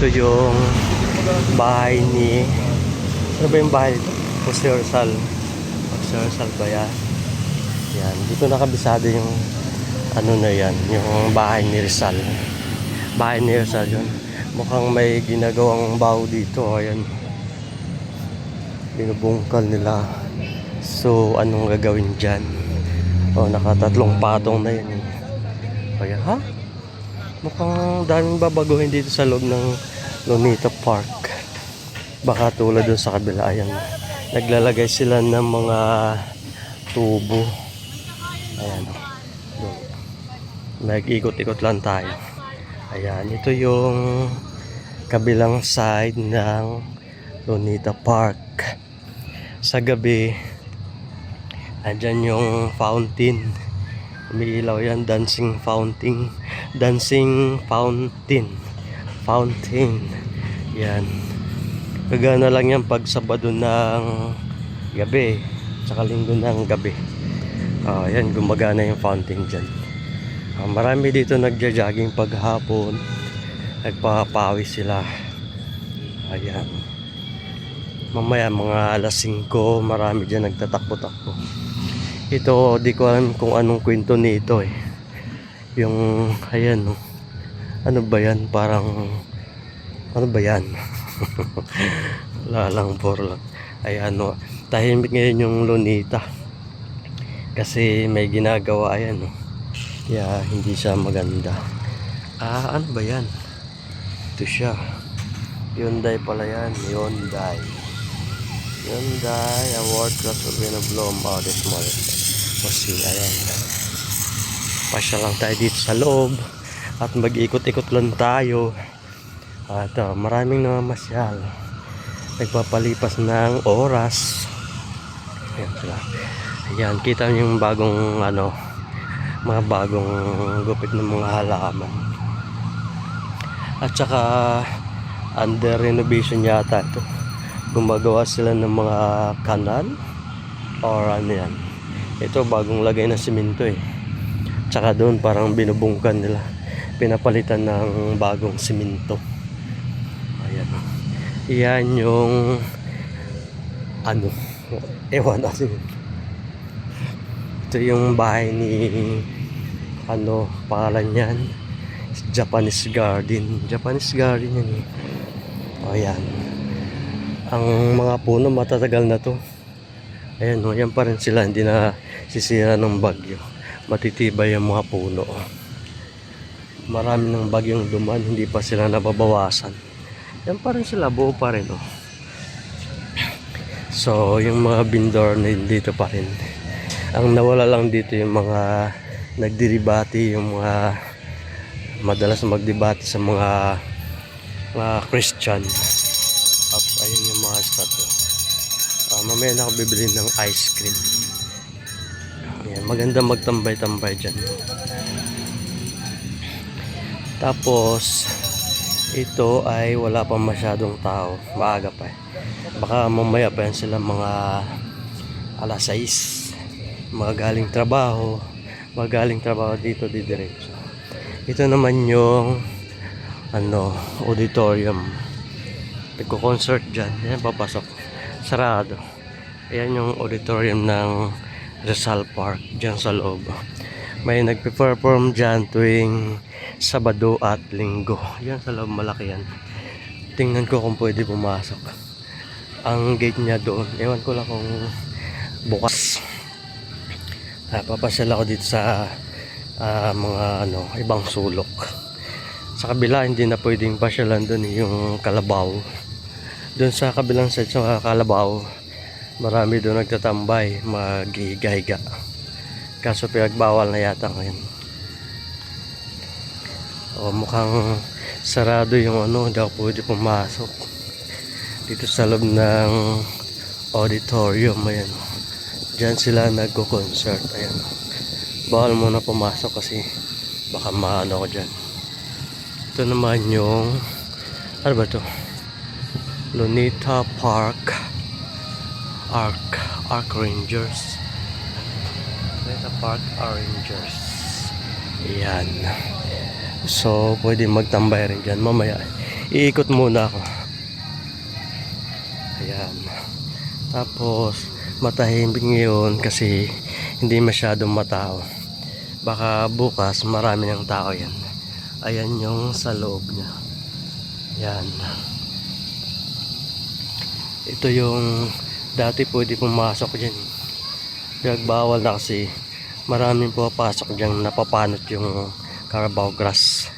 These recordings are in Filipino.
Ito yung bahay ni... Ano ba yung bahay dito? Jose Rizal. Jose Rizal ba yan? Yan. Dito nakabisado yung ano na yan. Yung bahay ni Rizal. Bahay ni Rizal yun. Mukhang may ginagawang baho dito. Ayan. Binubungkal nila. So, anong gagawin dyan? O, nakatatlong patong na yun. Kaya, ha? Mukhang daming babaguhin dito sa loob ng Lunita Park. Baka tulad dun sa kabila. Ayan. Naglalagay sila ng mga tubo. Ayan. Doon. Nag-ikot-ikot lang tayo. Ayan. Ito yung kabilang side ng Lunita Park. Sa gabi, andyan yung fountain. Umiilaw yan. Dancing fountain. Dancing fountain. Fountain. Yan. Gagana lang yan pag Sabado ng gabi. Tsaka Linggo ng gabi. Yan. Gumagana yung fountain dyan. Marami dito nagja-jogging paghapon. Nagpapawis sila. Ayan. Mamaya mga alas 5. Marami dyan nagtatakbo-takbo. Ito, di ko alam kung anong kwento nito eh. Yung, ayan, no. Ano ba yan? Parang, ano ba yan? Lalang por lang. Ayan, no. Tahimik ngayon yung Lunita. Kasi may ginagawa, ayan, no. Kaya hindi siya maganda. Ano ba yan? Ito siya. Hyundai pala yan. Hyundai Award Class of Bloom. Oh, this morning. Kasi, ayan. Pasya lang tayo dito sa loob. At mag-ikot-ikot lang tayo. At maraming namamasyal. Nagpapalipas ng oras. Ayan sila. Ayan, kita nyo yung bagong mga bagong gupit ng mga halaman. At saka under renovation yata ito. Gumagawa sila ng mga kanal or ano yan. Ito bagong lagay na simento eh. Tsaka doon parang binubungkan nila. Pinapalitan ng bagong simento. Ayan. Yan yung ewan natin. Ito yung bahay ni pangalan yan, Japanese Garden. Japanese Garden yan eh. Ayan. Ang mga puno matatagal na to. Ayan o, yan pa rin sila. Hindi na sisira ng bagyo. Matitibay yung mga puno. Marami ng bagyong duman. Hindi pa sila nababawasan. Yan pa rin sila. Buo pa rin o. So yung mga bindor na dito pa rin. Ang nawala lang dito yung mga nagdidebate. Yung mga madalas magdebate sa mga Christian. Ayun yung mga statue. Mamaya na ako bibili ng ice cream. Ayan, maganda magtambay-tambay dyan. Tapos ito ay wala pa masyadong tao. Maaga pa eh. Baka mamaya pa yan sila mga alas 6. Mga galing trabaho. Mga galing trabaho dito diretso. Ito naman yung auditorium. Nagko-concert dyan. Ayan, papasok. Sarado. Ayan yung auditorium ng Rizal Park. Dyan sa loob. May nagpe-perform dyan tuwing Sabado at Linggo. Yan sa loob, malaki yan. Tingnan ko kung pwede pumasok. Ang gate niya doon. Ewan ko lang kung bukas. Papasyal ako dito sa mga ibang sulok. Sa kabila hindi na pwedeng pasyalan doon yung Kalabaw. Doon sa kabilang side sa Kalabaw, marami doon nagtatambay, maghihiga-higa. Kaso pinagbawal na yata ngayon. Mukhang sarado yung hindi ako pwede pumasok. Dito sa loob ng auditorium, ayan. Diyan sila nagko-concert, ayan. Bawal muna pumasok kasi baka maano ko dyan. Ito naman yung ano ba to? Lunita Park Arc Rangers. Lunita Park Rangers. Ayan. So pwede magtambay rin dyan mamaya. iikot muna ako. Ayan. Tapos matahimik ngayon kasi hindi masyadong matao. Baka bukas marami ng tao yan. Ayan yung sa loob niya. Yan. Ito yung dati pwede pumasok dyan. Pinagbawal na kasi maraming pupasok dyan, napapanot yung Carabao grass.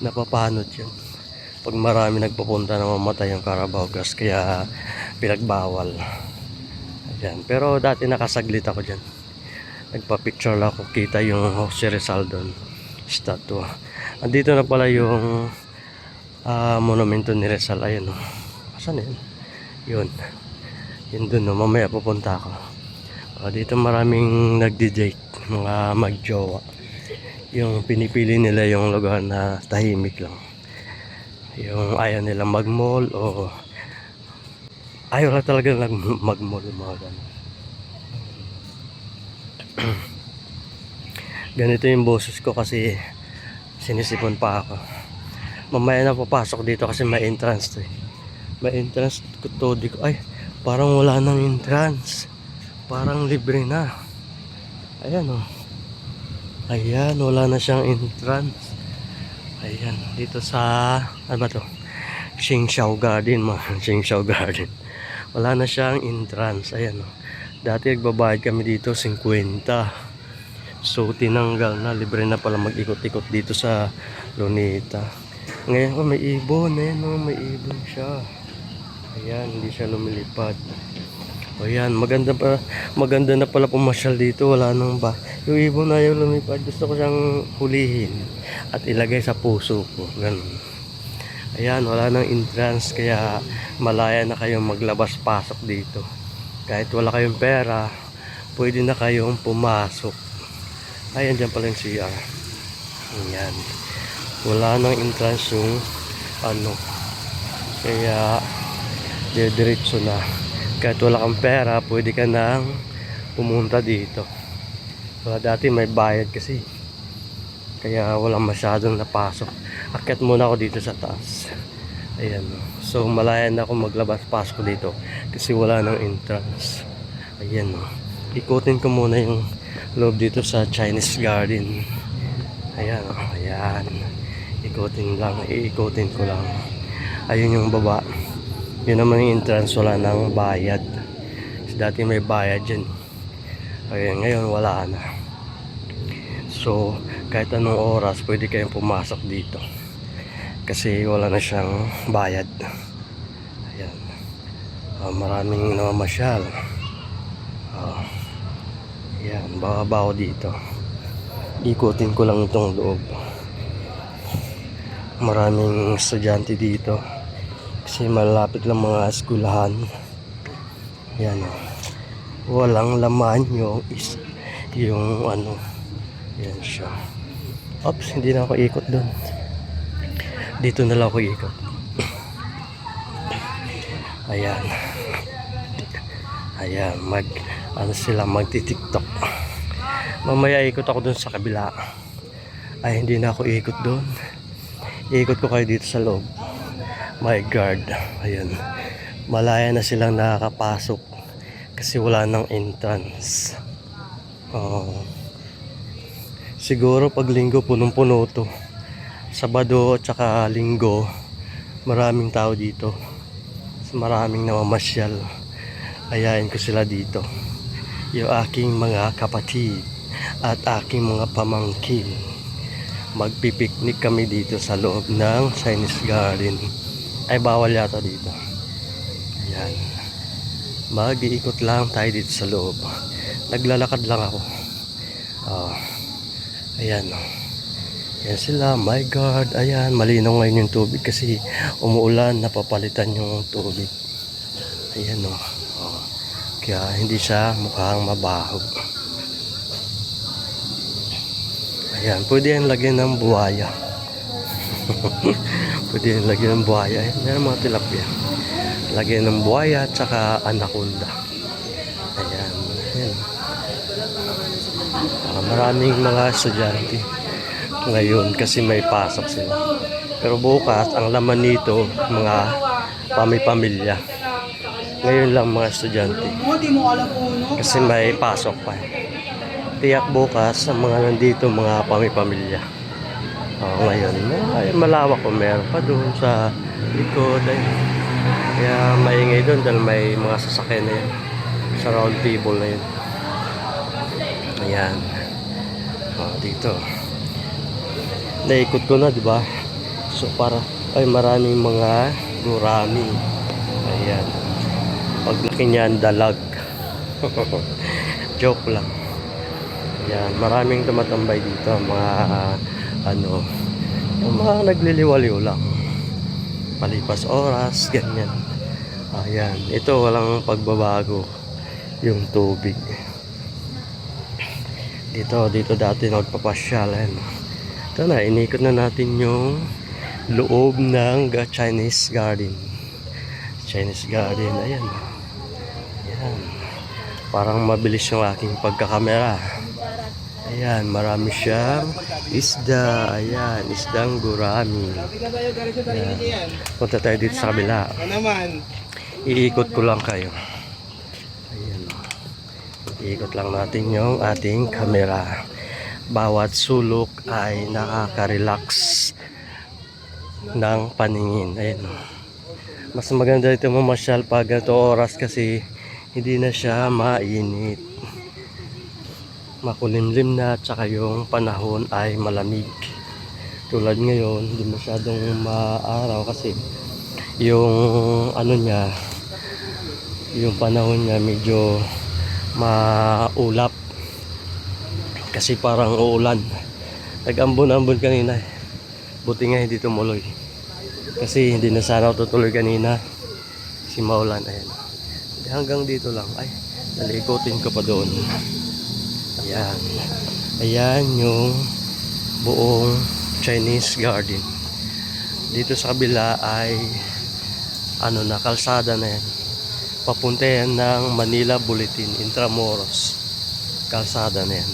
Napapanot yun. Pag marami nagpupunta na mamatay yung Carabao grass, kaya pinagbawal. Ayan. Pero dati nakasaglit ako dyan. Nagpa-picture lang ako, kita yung Jose Rizal doon. Statue. Andito na pala yung monumento ni Rizal. Ayun o. Asan yun? Yun. Yun doon o. Mamaya pupunta ako. Dito maraming nagdi-date. Mga magjowa. Yung pinipili nila yung lugar na tahimik lang. Yung ayaw nila mag-mall o ayaw lang talaga mag-mall. Mga ganun. Ganito yung boses ko kasi sinisipon pa ako. Mamaya na papasok dito kasi may entrance to eh. May entrance to. Ay, parang wala nang entrance. Parang libre na. Ayan o. Ayan, wala na siyang entrance. Ayan, dito sa ano ba to? Xingsao Garden, mga Xingsao Garden. Wala na siyang entrance. Ayan o. Dati nagbabayad kami dito 50. So tinanggal na, libre na pala mag-ikot-ikot dito sa Luneta. Ngayon may ibon, ayan o, may ibon siya. Ayan, hindi siya lumilipad. Ayan, maganda na pala pumasyal dito, wala nang ba. Yung ibon na yung lumipad, gusto ko siyang hulihin at ilagay sa puso ko. Ganun. Ayan, wala nang entrance, kaya malaya na kayong maglabas-pasok dito. Kahit wala kayong pera, pwede na kayong pumasok. Ayan, dyan pala yung CR. Ayan. Wala nang entrance yung ano. Kaya diretso na. Kahit wala kang pera, pwede ka nang pumunta dito. Dati may bayad kasi. Kaya walang masyadong napasok. Akyat muna ako dito sa taas. Ayan. So malaya na ako maglabas-pasok dito kasi wala nang entrance. Ayan. Ikutin ko muna yung loob dito sa Chinese Garden. Ayan. Ayan. Iikutin ko lang. Ayun yung baba. Yun naman yung entrance, wala nang bayad. Kasi dati may bayad dyan. Ayan, ngayon wala na. So kahit anong oras pwede kayong pumasok dito kasi wala na siyang bayad. Ayan. Maraming namamasyal. Ayan, babaw dito. Ikutin ko lang itong loob. Maraming estudyante dito kasi malapit lang mga eskwelahan. Ayan o. Walang laman yung ano. Ayan siya. Oops, hindi na ako ikot doon. Dito na lang ako ikot. Ayan. Ayan, sila magti-TikTok. Mamaya ikot ako doon sa kabila. Ay, hindi na ako ikot doon. Ikot ko kayo dito sa loob. My guard. Ayan. Malaya na silang nakakapasok kasi wala nang entrance. Siguro pag linggo punong-puno to. Sabado at saka linggo maraming tao dito. Maraming namamasyal. Ayain ko sila dito. Yung aking mga kapatid at aking mga pamangkin. Magpipiknik kami dito sa loob ng Chinese Garden. Ay, bawal yata dito. Ayan. Mag-iikot lang tayo dito sa loob. Naglalakad lang ako. Ayan. Ayan sila. My God. Ayan. Malinaw ngayon yung tubig kasi umuulan. Napapalitan yung tubig. Ayan o. Kaya hindi siya mukhang mabaho. Ayan. Pwede yan lagyan ng buhaya. Pwede yan lagyan ng buhaya. Ayan. Meron mga tilapia. Lagyan ng buhaya at saka anaconda. Ayan. Ayan. Maraming mga estudyante ngayon kasi may pasok sila. Pero bukas, ang laman nito, mga pamilya. Ngayon lang mga estudyante. Di mo alam uno. Kasi may pasok pa. Tiyak bukas, ang mga nandito, mga pamilya. Ngayon, ay malawak ko. Meron pa doon sa likod. Ay. Kaya maingay doon dahil may mga sasakyan na yun. Sa round table na yun. Ayan. Dito. Naikot ko na, di ba? So, ay maraming mga gurami. Ayan. Paglaki niyan, dalag. Joke lang. Ayan. Maraming tumatambay dito. Mga, yung mga nagliliwaliw lang. Palipas oras, ganyan. Ayan. Ito, walang pagbabago. Yung tubig. Dito dati nagpapasyal. Ayan. Ito na, inikot na natin yung loob ng Chinese Garden. Chinese Garden, ayan. Ayan. Parang mabilis yung aking pagkakamera. Ayan, marami siyang isda. Ayan, isdang gurami. Ayan. Punta tayo dito sa kabila. Iikot ko lang kayo. Ayan. Iikot lang natin yung ating kamera. Bawat sulok ay nakaka-relax ng paningin. Ayan. Mas maganda ito mamasyal pag ganito oras kasi hindi na siya mainit. Makulimlim na at saka yung panahon ay malamig. Tulad ngayon, hindi masyadong maaraw kasi yung niya, yung panahon niya medyo maulap. Kasi parang uulan. Nag-ambon-ambon kanina. Buti nga hindi tumuloy. Kasi hindi na sana ako tutuloy kanina. Kasi maulan. Ayan. Hanggang dito lang. Ay, nalikotin ko pa doon. Ayan. Ayan yung buong Chinese Garden. Dito sa kabila ay kalsada na yan. Papunta yan ng Manila Bulletin, Intramuros. Kalsada na yan.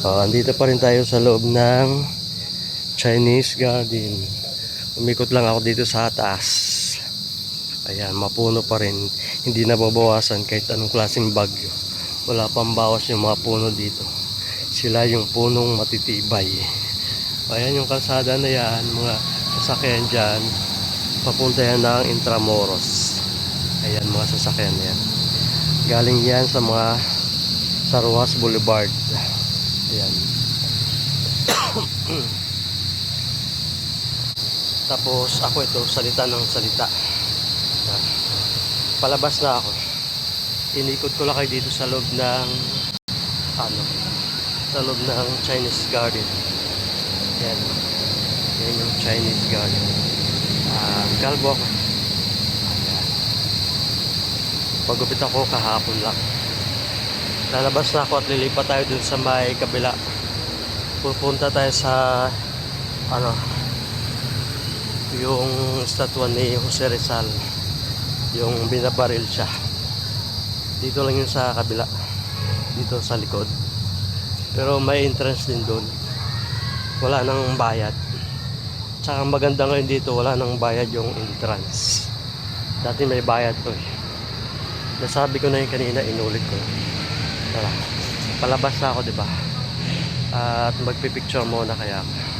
Andito pa rin tayo sa loob ng Chinese Garden. Umikot lang ako dito sa taas. Ayan, mapuno pa rin. Hindi nababawasan kahit anong klaseng bagyo. Wala pang bawas yung mga puno dito. Sila yung punong matitibay. Ayan yung kalsada na yan. Mga sasakyan dyan. Papunta yan ng Intramuros. Ayan, mga sasakyan na yan. Galing yan sa mga Sarwas Boulevard. Ayan. Tapos ako ito, salita ng salita. Palabas na ako. Inikot ko lang kayo dito sa loob ng sa loob ng Chinese Garden. Ayan. Ayan yung Chinese Garden. Kalbo ako. Ayan. Pagupit ako kahapon lang. Lalabas na ako at lilipat tayo dun sa may kabila. Pupunta tayo sa yung statwa ni Jose Rizal, yung binabaril siya. Dito lang yun sa kabila, dito sa likod. Pero may entrance din dun. Wala nang bayad. Tsaka maganda ngayon dito, wala nang bayad yung entrance. Dati may bayad to eh. Nasabi ko na yun kanina, inulit ko. Tara, palabas na ako, diba? At magpipicture muna kaya ako.